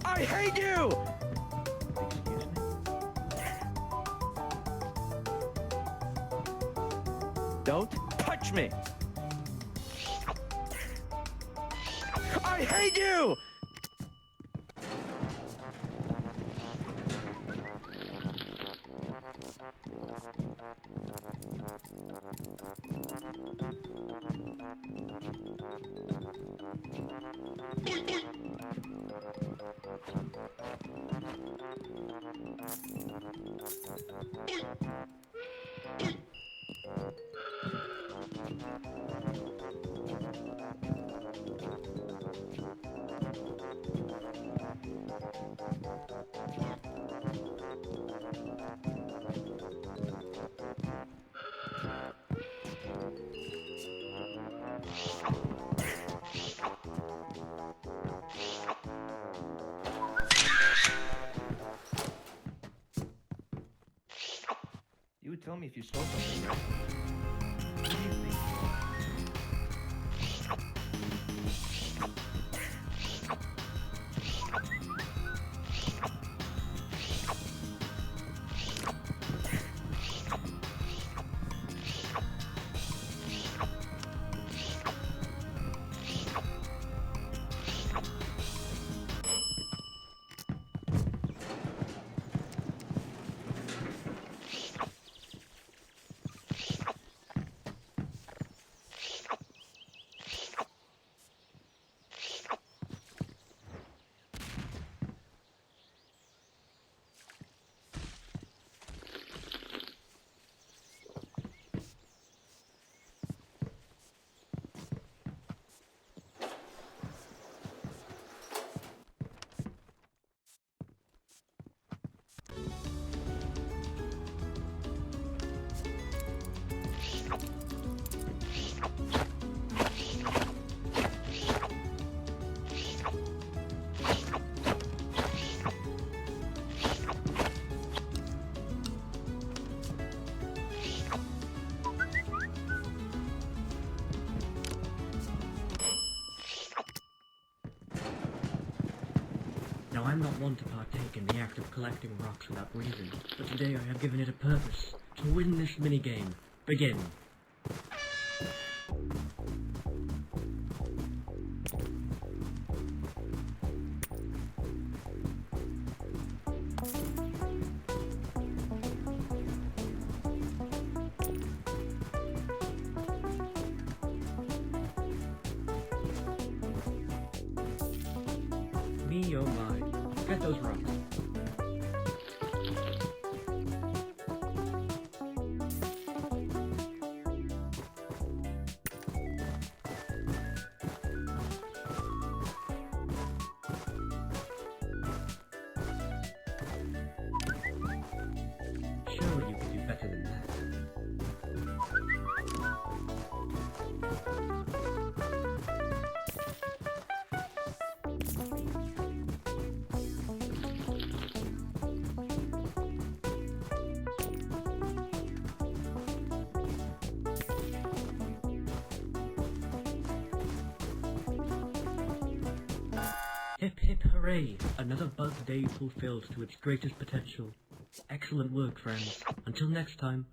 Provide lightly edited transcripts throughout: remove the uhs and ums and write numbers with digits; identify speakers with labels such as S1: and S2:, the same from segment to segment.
S1: I hate you!
S2: Excuse me?
S1: Don't touch me! I hate you!
S2: You would tell me if you stole something, right? Who do you think you are?
S3: Now, I'm not one to partake in the act of collecting rocks without reason, but today I have given it a purpose: to win this minigame. Begin. Me, oh my. Get those rocks. Surely you can do better than that. Hip hip hooray! Another bug day fulfilled to its greatest potential. Excellent work, friends. Until next time.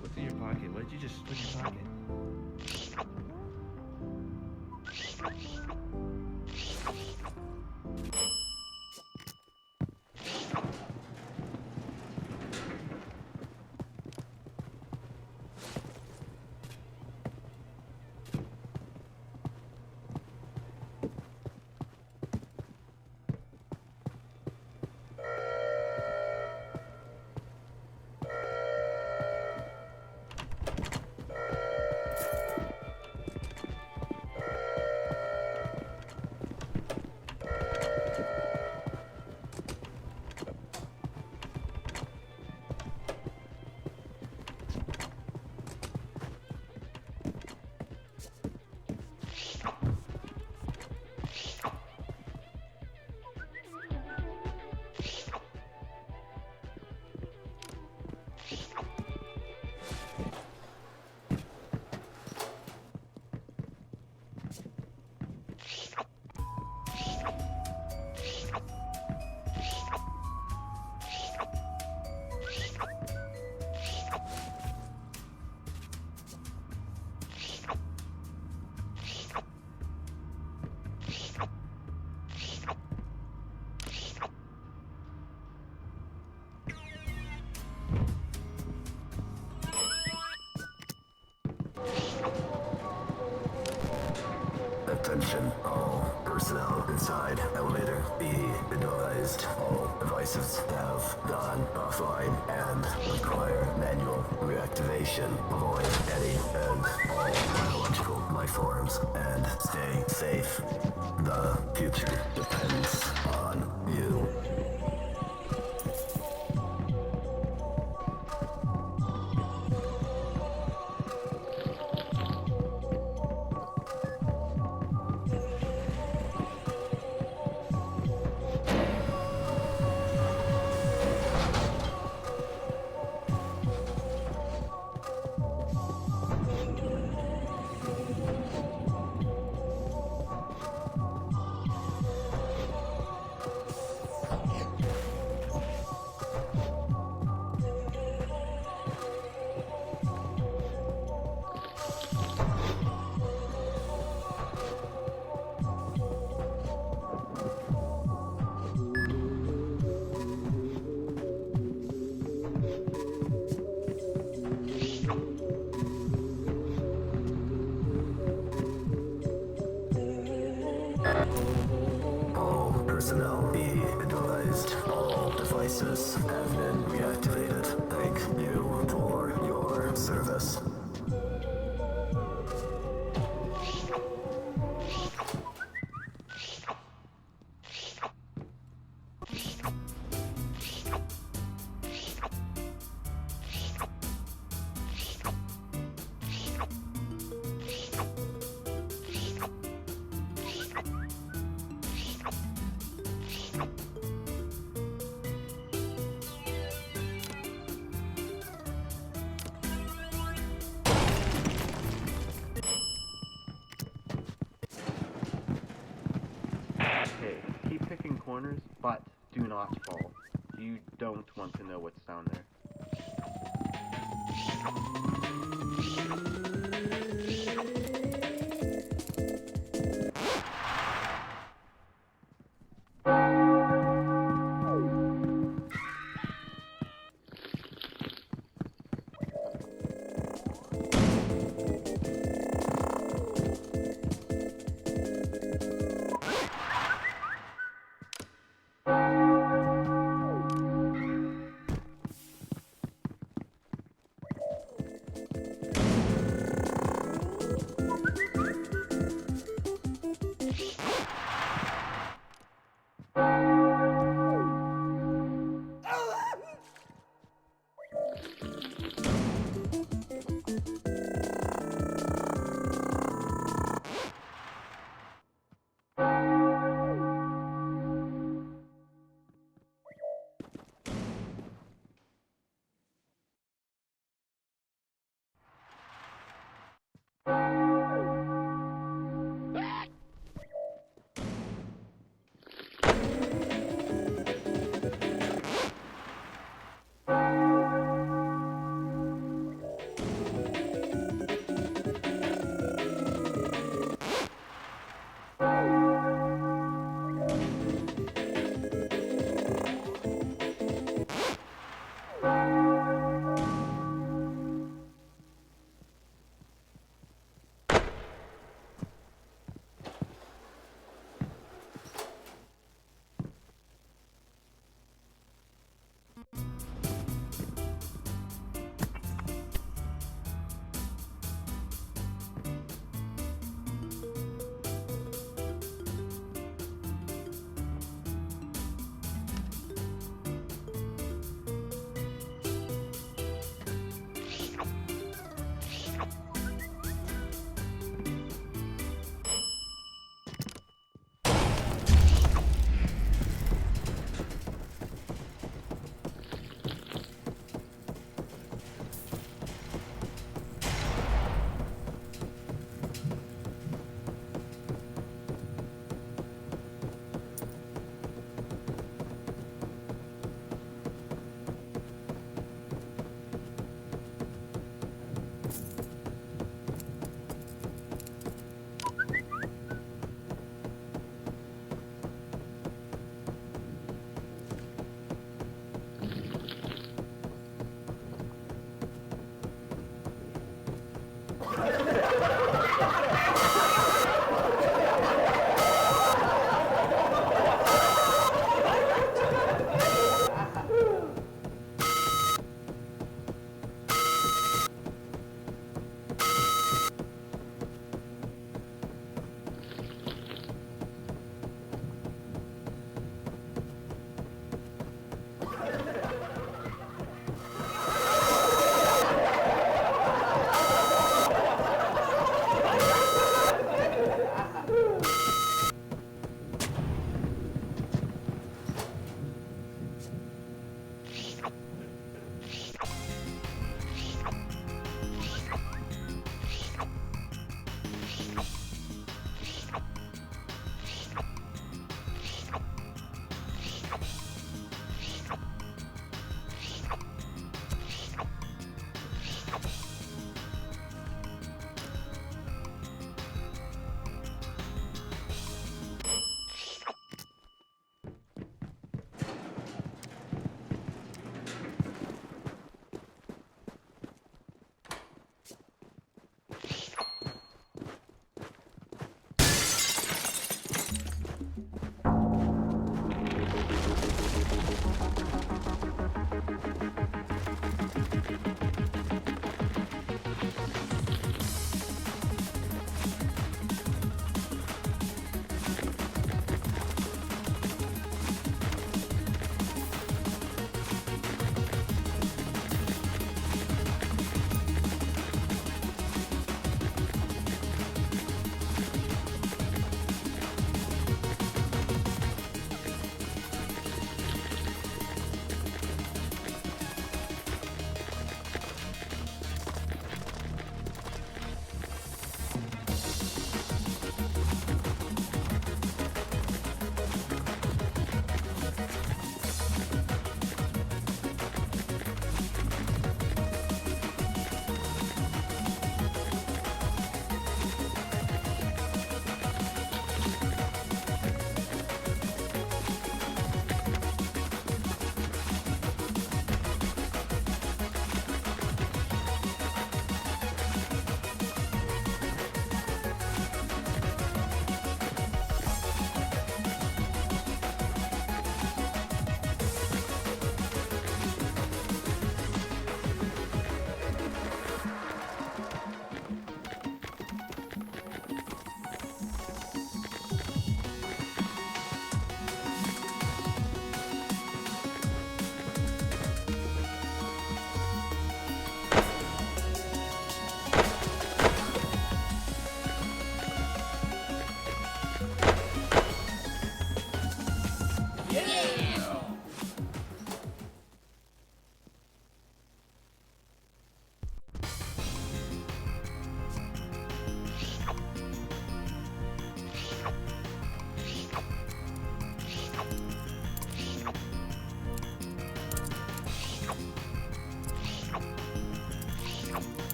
S2: What's in your pocket? What did you just put in your pocket?
S4: personnel inside elevator. Be advised, all devices have gone offline and require manual reactivation. Avoid any and all biological life forms and stay safe. The future depends on you. All personnel be advised. All devices have been reactivated. Thank you for your service.
S5: Okay, keep picking corners, but do not fall. You don't want to know what's down there.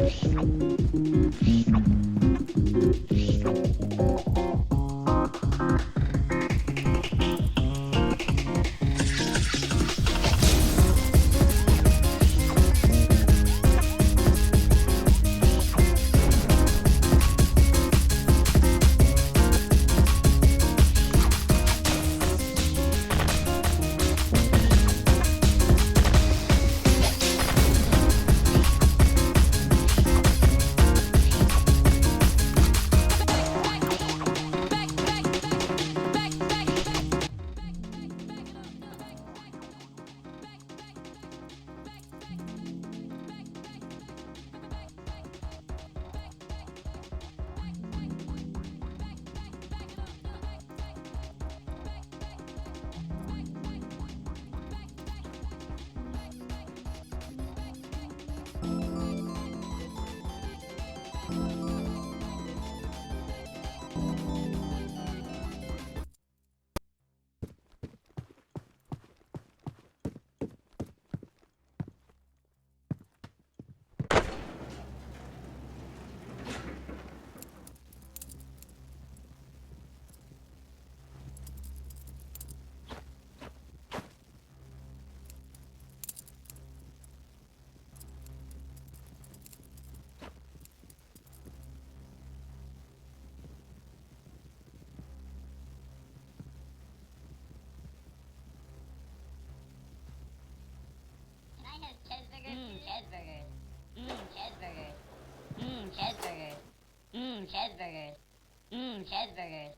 S6: Can I have cheeseburgers? Cheeseburgers. Cheeseburgers. Cheeseburgers. Cheeseburgers. Cheeseburgers.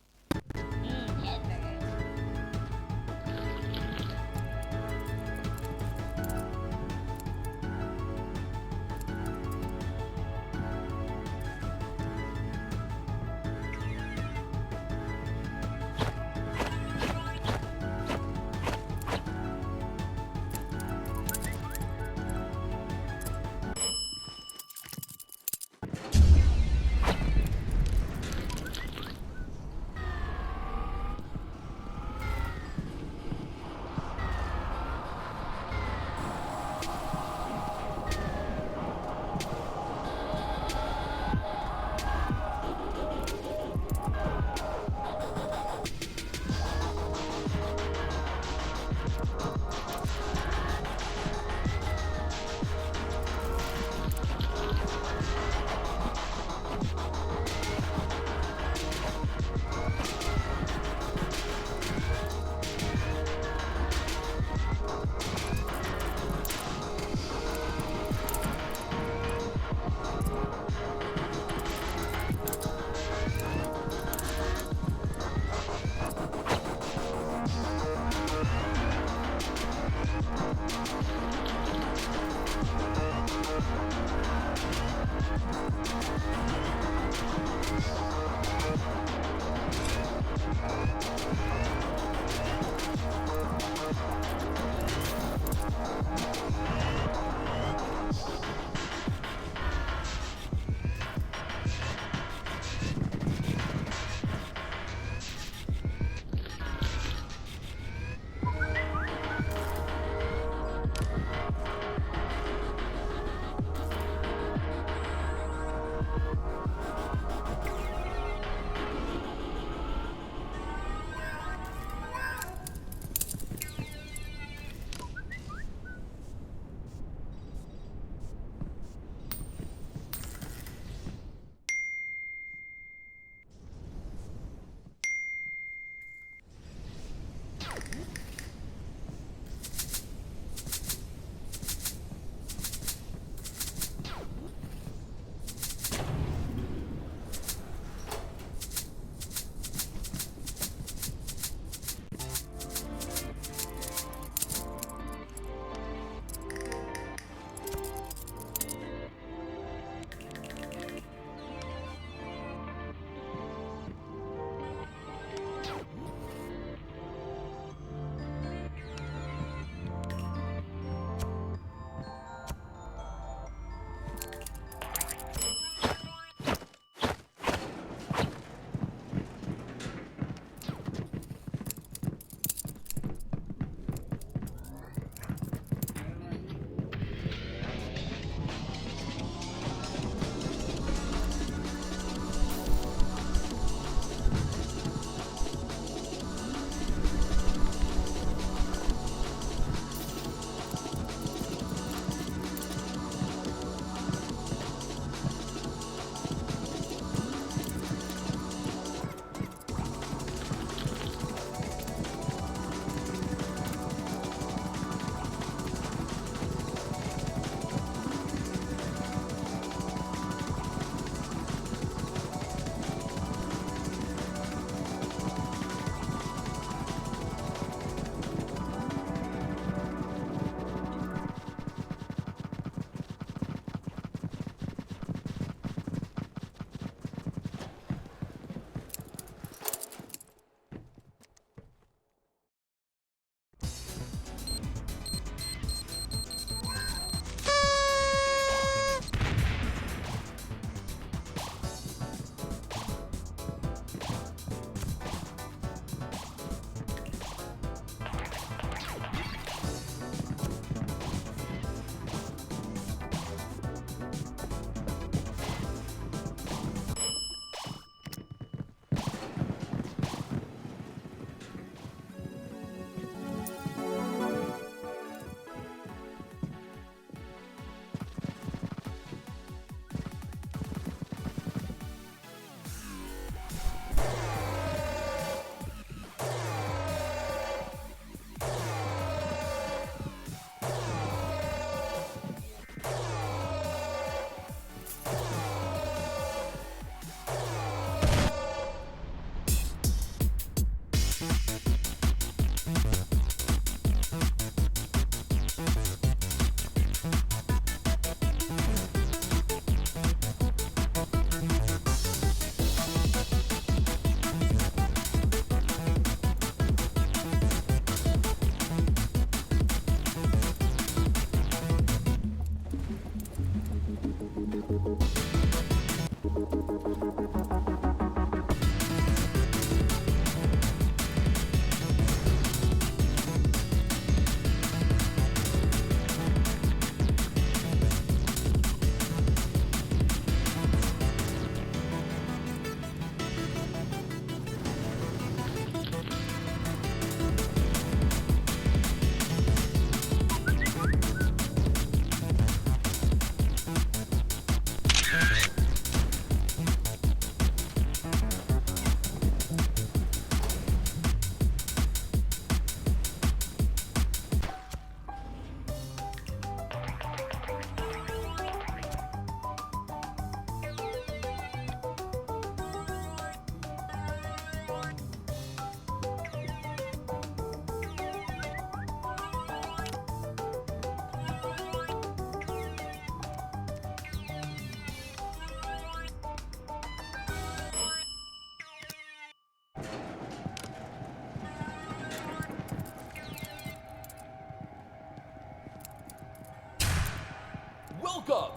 S7: Welcome!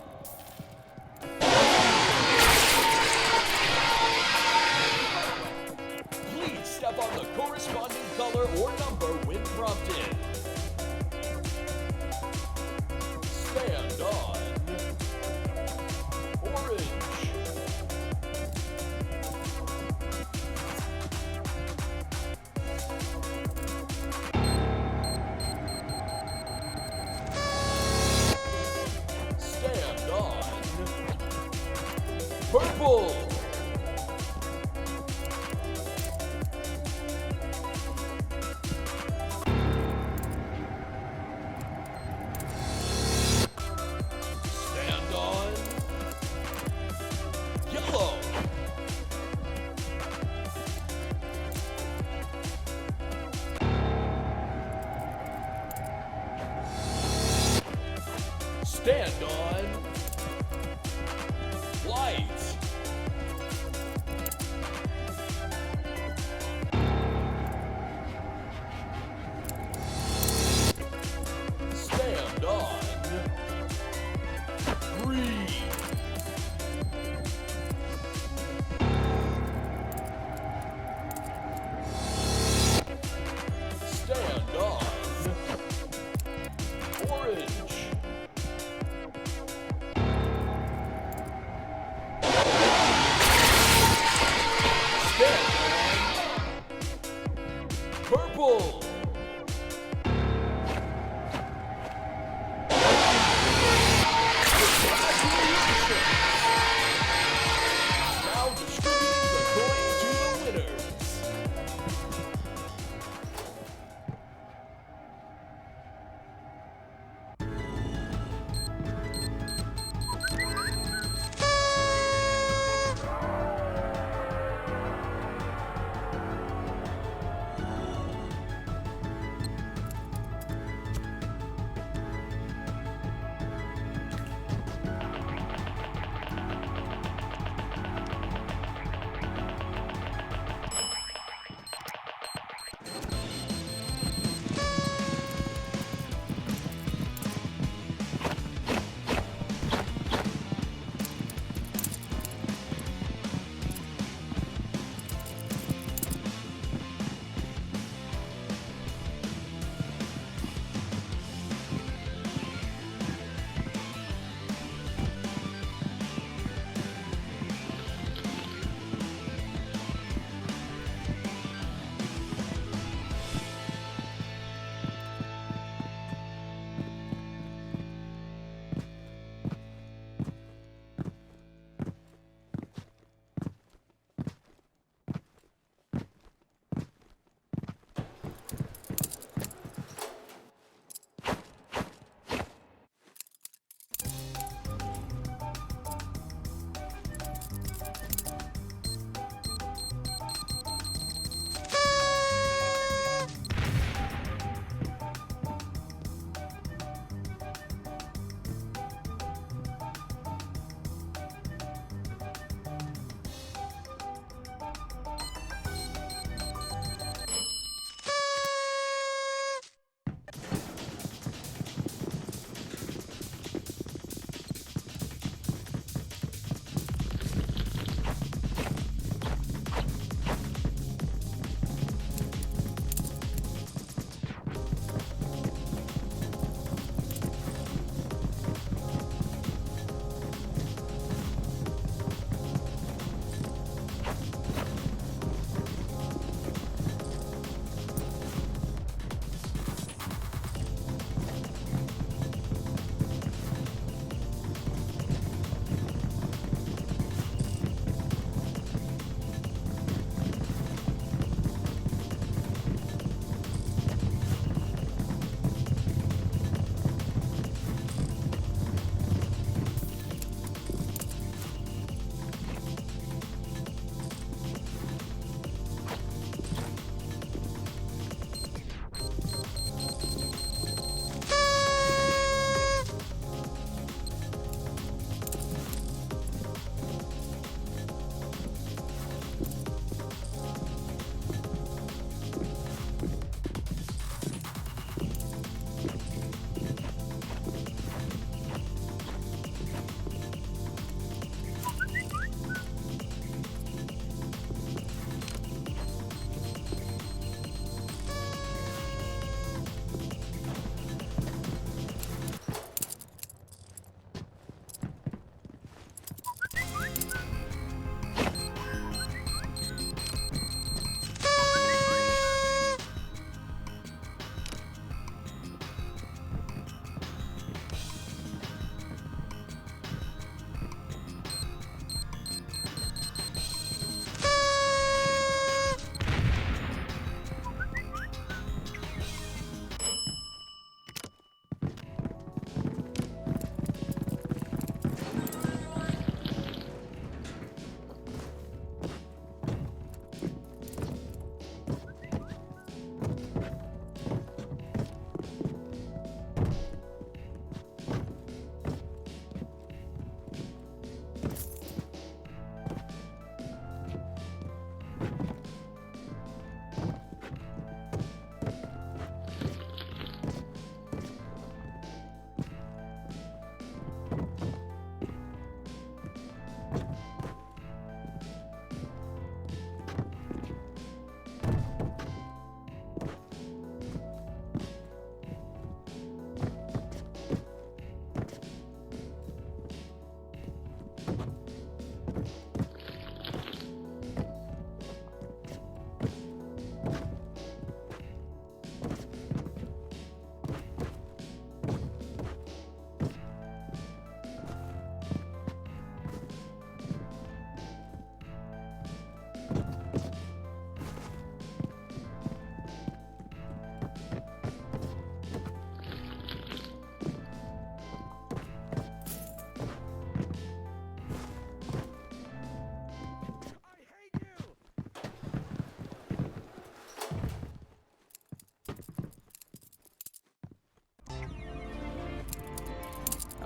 S7: Please step on the corresponding color or number when prompted. Stand on orange. Stand on purple. Stand on yellow. Stand on white. Stand on green. Stand on orange.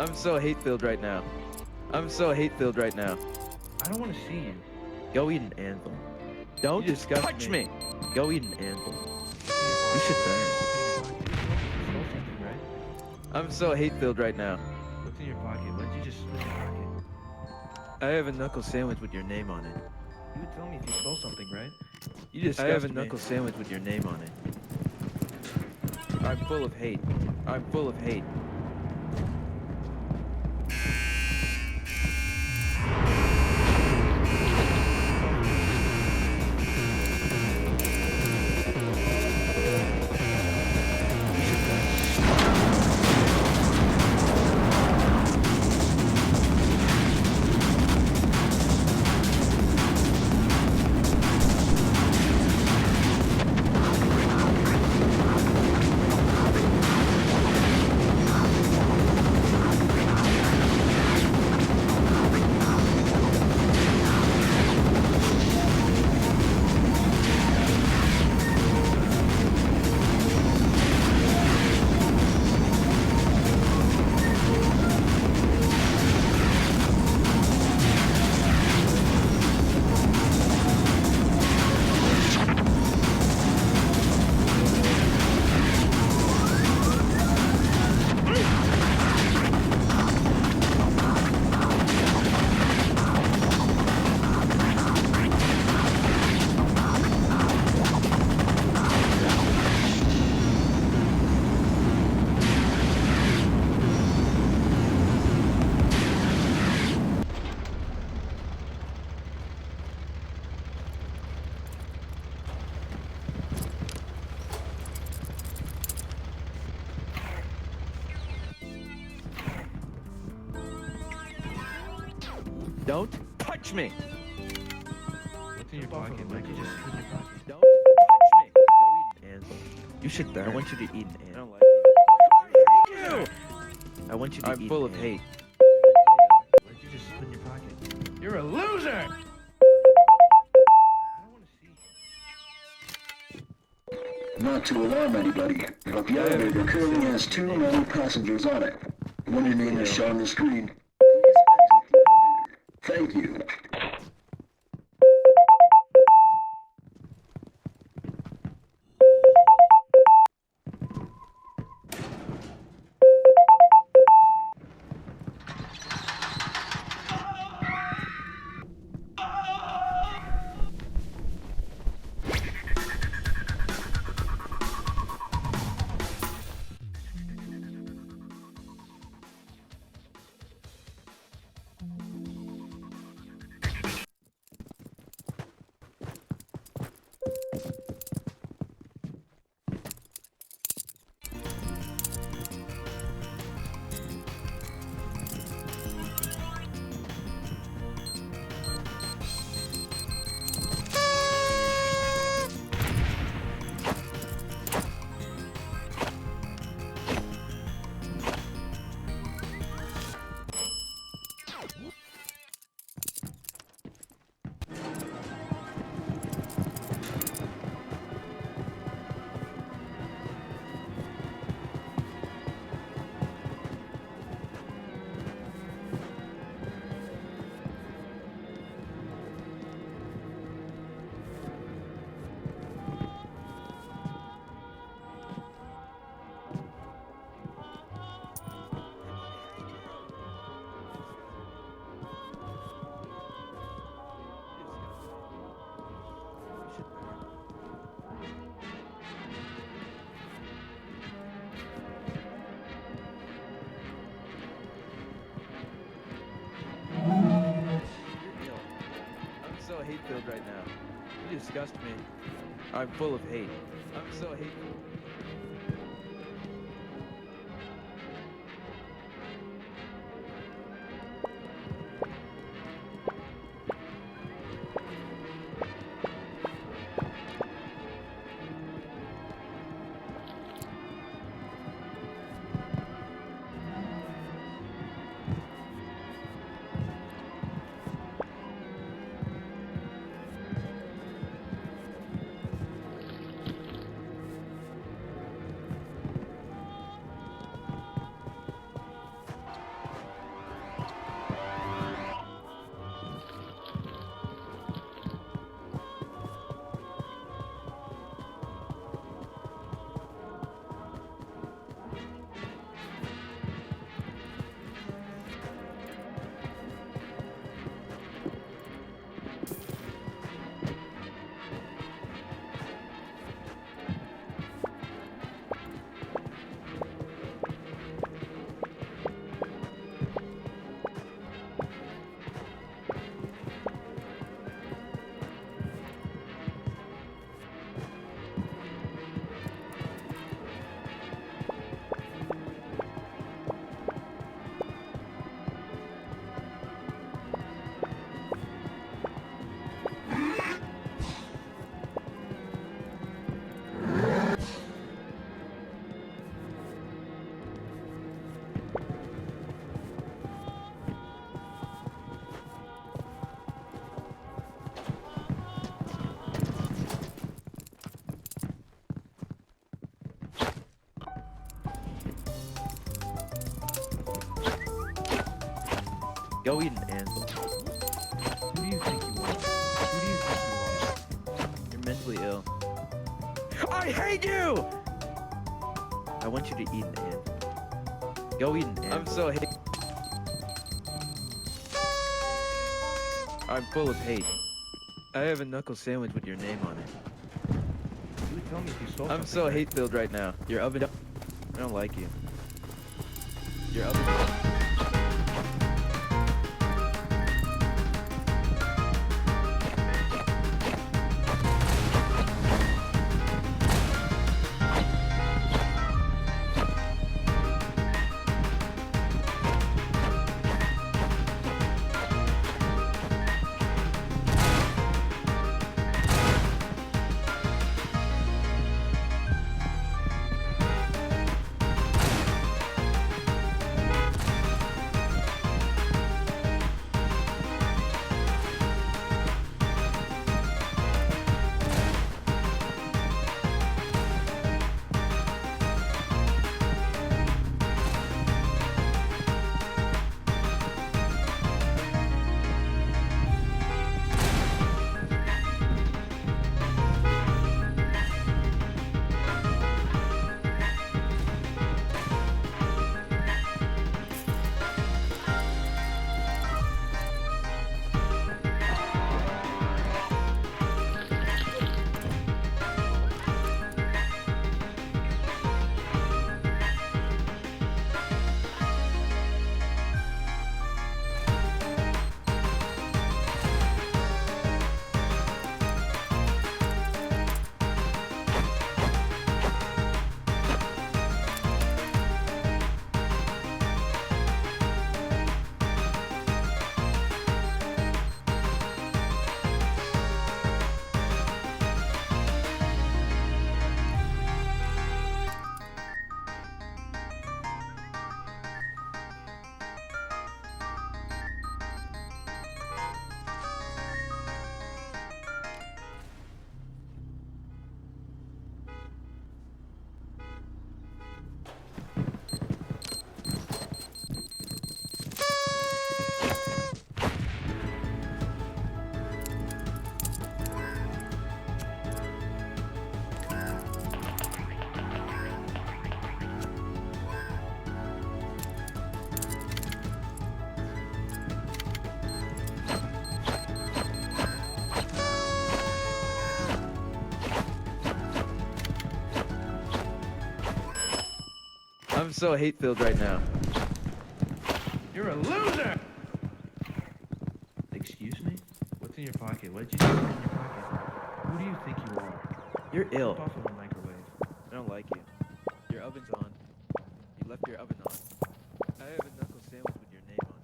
S1: I'm so hate-filled right now. I'm so hate-filled right now.
S2: I don't want to see you.
S1: Go eat an anvil. Don't
S2: You just
S1: disgust
S2: touch
S1: me. Go eat an anvil.
S2: You
S1: should
S2: burn. Stole something, right?
S1: I'm so hate-filled right now.
S2: What's in your pocket? What did you just put in your pocket?
S1: I have a knuckle sandwich with your name on it.
S2: You would tell me if you stole something, right? You
S1: I
S2: disgust
S1: have a
S2: me.
S1: knuckle sandwich with your name on it. I'm full of hate. I'm full of hate. Don't touch me.
S2: What's in your pocket? What did you just put in your pocket?
S1: Don't touch me. Go eat an anvil.
S2: You should burn.
S1: I want you to eat an
S2: I
S1: anvil.
S2: don't like you.
S1: You.
S2: I want you to
S1: I'm
S2: eat
S1: full
S2: an
S1: of
S2: ant.
S1: hate.
S2: What did you just put in your pocket? You're a loser! I don't want to see you.
S8: Not to alarm anybody, but the elevator currently has too many passengers on it. When your name is shown on the screen, please exit the elevator. Thank you.
S1: I'm so hate-filled right now. You disgust me. I'm full of hate. I'm so hateful. Go eat an ant.
S2: Who do you think you are? Who do you think you are?
S1: You're mentally ill. I hate you! I want you to eat an ant. Go eat an ant. I'm so hate. I'm full of hate. I have a knuckle sandwich with your name on it.
S2: You would tell me if you stole
S1: I'm
S2: something,
S1: so
S2: right?
S1: hate-filled right now. Your oven. I don't like you. Your oven. I'm so hate-filled right now.
S2: You're a loser! Excuse me? What's in your pocket? What did you just put in your pocket? Who do you think you are?
S1: You're ill.
S2: Step off of the microwave.
S1: I don't like you. Your oven's on. You left your oven on. I have a knuckle sandwich with your name on it.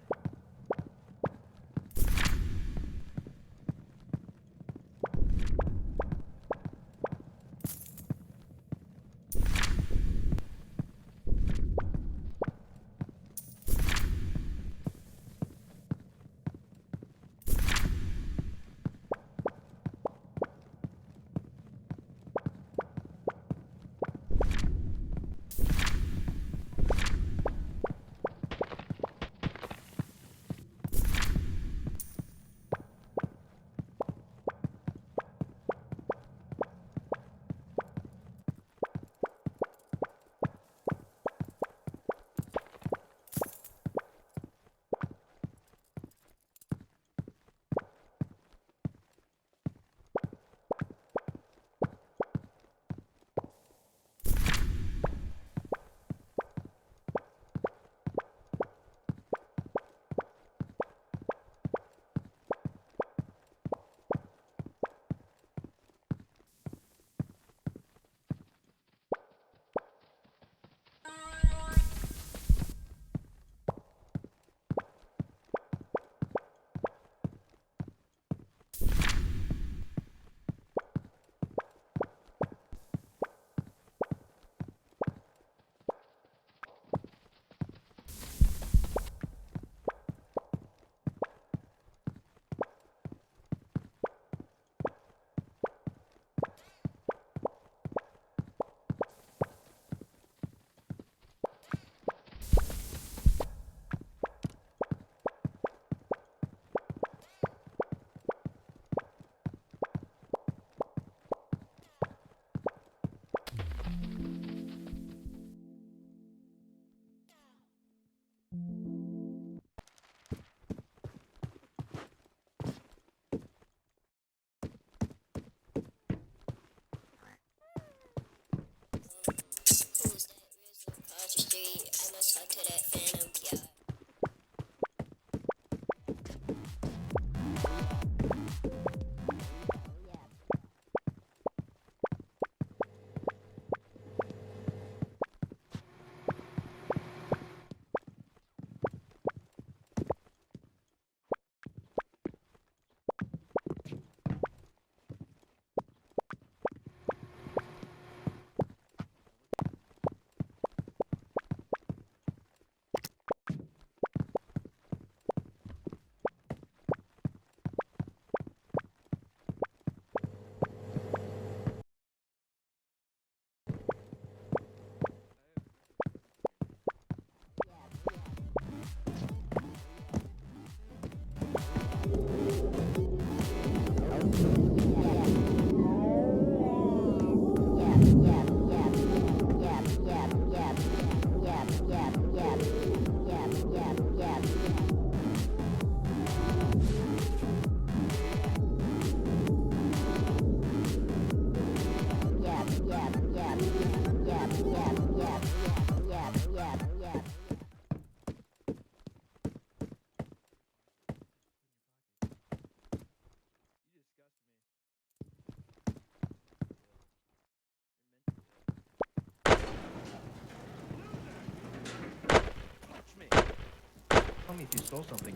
S2: tell me if you stole something.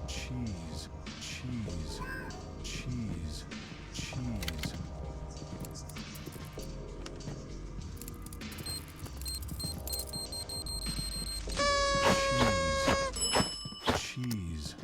S9: Cheese, cheese, cheese, cheese. Cheese, cheese,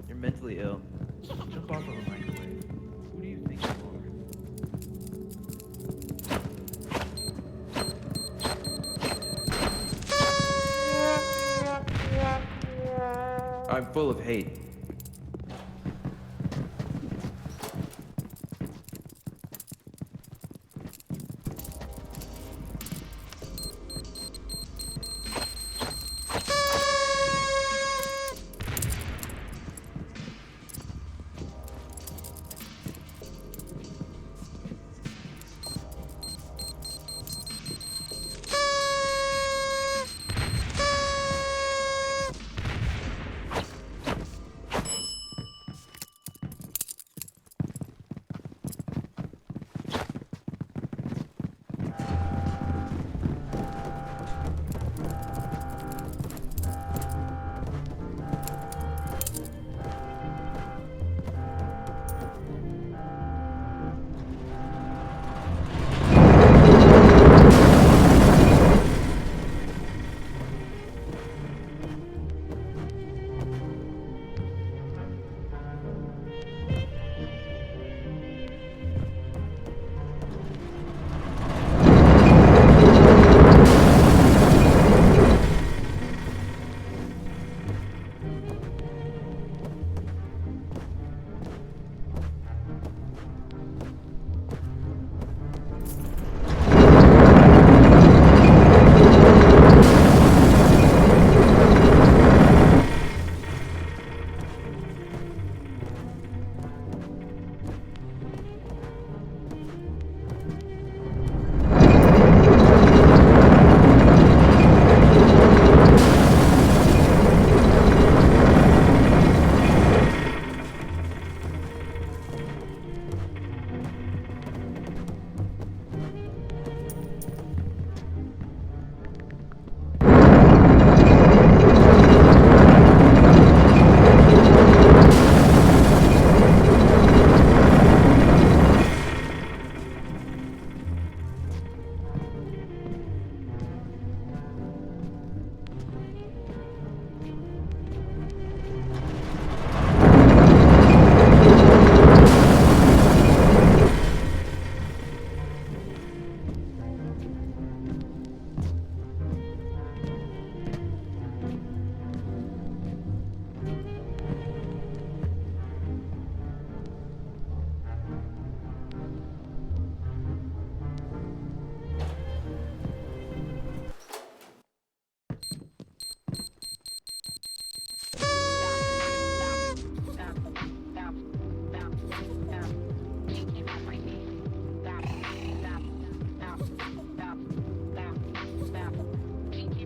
S1: You're mentally ill.
S2: Jump off of a microwave. Who do you think you are?
S1: I'm full of hate.